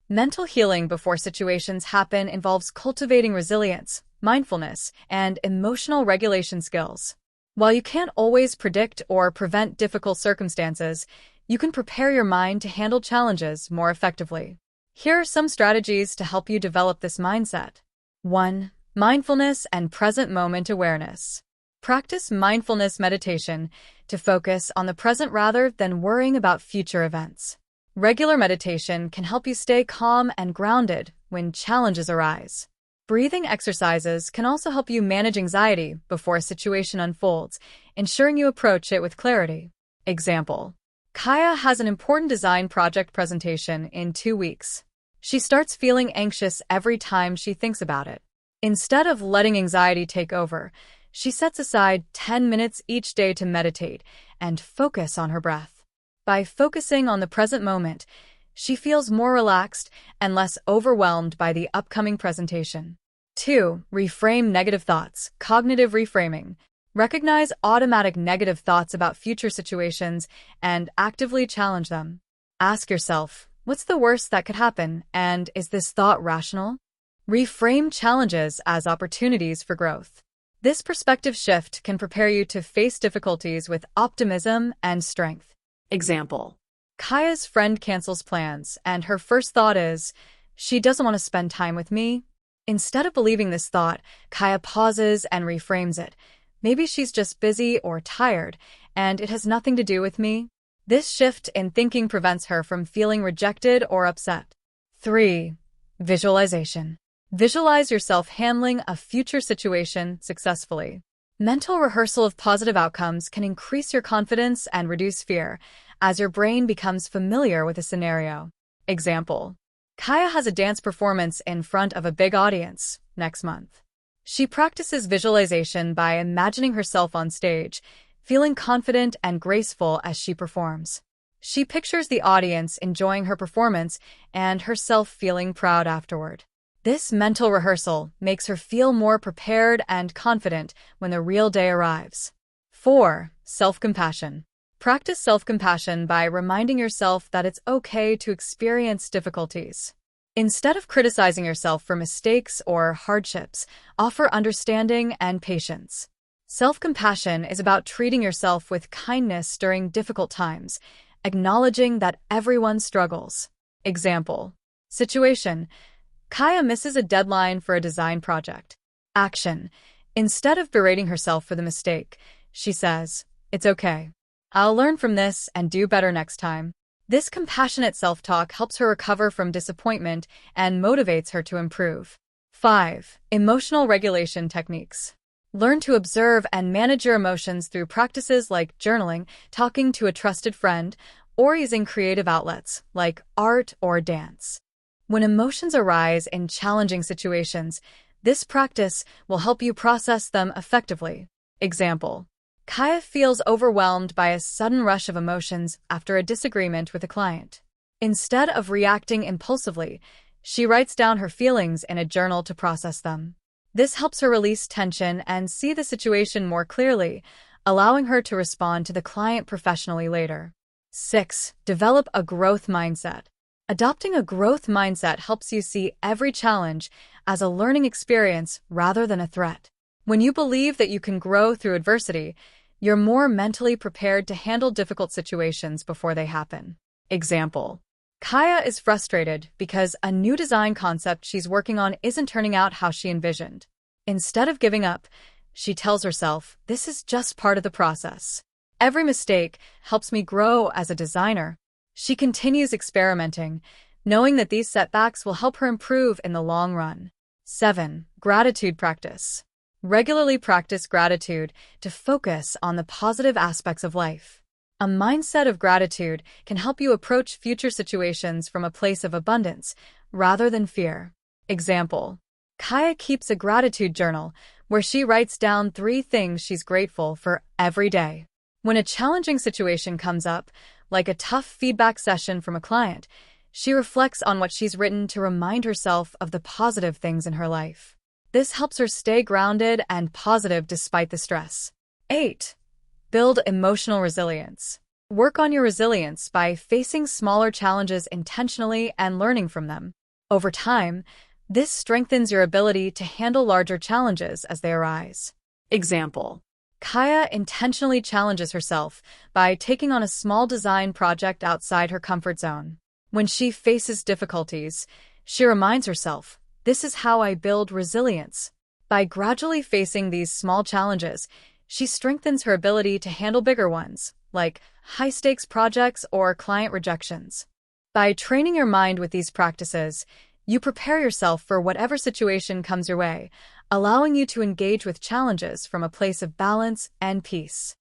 Mental healing before situations happen involves cultivating resilience, mindfulness, and emotional regulation skills. While you can't always predict or prevent difficult circumstances, you can prepare your mind to handle challenges more effectively. Here are some strategies to help you develop this mindset. 1. Mindfulness and present moment awareness. Practice mindfulness meditation to focus on the present rather than worrying about future events. Regular meditation can help you stay calm and grounded when challenges arise. Breathing exercises can also help you manage anxiety before a situation unfolds, ensuring you approach it with clarity. Example: Kaya has an important design project presentation in 2 weeks. She starts feeling anxious every time she thinks about it. Instead of letting anxiety take over, she sets aside 10 minutes each day to meditate and focus on her breath. By focusing on the present moment, she feels more relaxed and less overwhelmed by the upcoming presentation. 2. Reframe negative thoughts. Cognitive reframing. Recognize automatic negative thoughts about future situations and actively challenge them. Ask yourself, what's the worst that could happen, and is this thought rational? Reframe challenges as opportunities for growth. This perspective shift can prepare you to face difficulties with optimism and strength. Example: Kaya's friend cancels plans, and her first thought is, she doesn't want to spend time with me. Instead of believing this thought, Kaya pauses and reframes it. Maybe she's just busy or tired, and it has nothing to do with me. This shift in thinking prevents her from feeling rejected or upset. 3. Visualization. Visualize yourself handling a future situation successfully. Mental rehearsal of positive outcomes can increase your confidence and reduce fear as your brain becomes familiar with a scenario. Example: Kaya has a dance performance in front of a big audience next month. She practices visualization by imagining herself on stage, feeling confident and graceful as she performs. She pictures the audience enjoying her performance and herself feeling proud afterward. This mental rehearsal makes her feel more prepared and confident when the real day arrives. 4. Self-compassion. Practice self-compassion by reminding yourself that it's okay to experience difficulties. Instead of criticizing yourself for mistakes or hardships, offer understanding and patience. Self-compassion is about treating yourself with kindness during difficult times, acknowledging that everyone struggles. Example: Situation: Kaya misses a deadline for a design project. Action: Instead of berating herself for the mistake, she says, "It's okay. I'll learn from this and do better next time." This compassionate self-talk helps her recover from disappointment and motivates her to improve. 5. Emotional regulation techniques. Learn to observe and manage your emotions through practices like journaling, talking to a trusted friend, or using creative outlets like art or dance. When emotions arise in challenging situations, this practice will help you process them effectively. Example: Kaya feels overwhelmed by a sudden rush of emotions after a disagreement with a client. Instead of reacting impulsively, she writes down her feelings in a journal to process them. This helps her release tension and see the situation more clearly, allowing her to respond to the client professionally later. 6. Develop a growth mindset. Adopting a growth mindset helps you see every challenge as a learning experience rather than a threat. When you believe that you can grow through adversity, you're more mentally prepared to handle difficult situations before they happen. Example: Kaya is frustrated because a new design concept she's working on isn't turning out how she envisioned. Instead of giving up, she tells herself, "This is just part of the process. Every mistake helps me grow as a designer." She continues experimenting, knowing that these setbacks will help her improve in the long run. 7. Gratitude practice. Regularly practice gratitude to focus on the positive aspects of life. A mindset of gratitude can help you approach future situations from a place of abundance rather than fear. Example: Kaya keeps a gratitude journal where she writes down 3 things she's grateful for every day. When a challenging situation comes up, like a tough feedback session from a client, she reflects on what she's written to remind herself of the positive things in her life. This helps her stay grounded and positive despite the stress. 8. Build emotional resilience. Work on your resilience by facing smaller challenges intentionally and learning from them. Over time, this strengthens your ability to handle larger challenges as they arise. Example: Kaya intentionally challenges herself by taking on a small design project outside her comfort zone. When she faces difficulties, she reminds herself, "This is how I build resilience." By gradually facing these small challenges, she strengthens her ability to handle bigger ones, like high-stakes projects or client rejections. By training your mind with these practices, you prepare yourself for whatever situation comes your way, allowing you to engage with challenges from a place of balance and peace.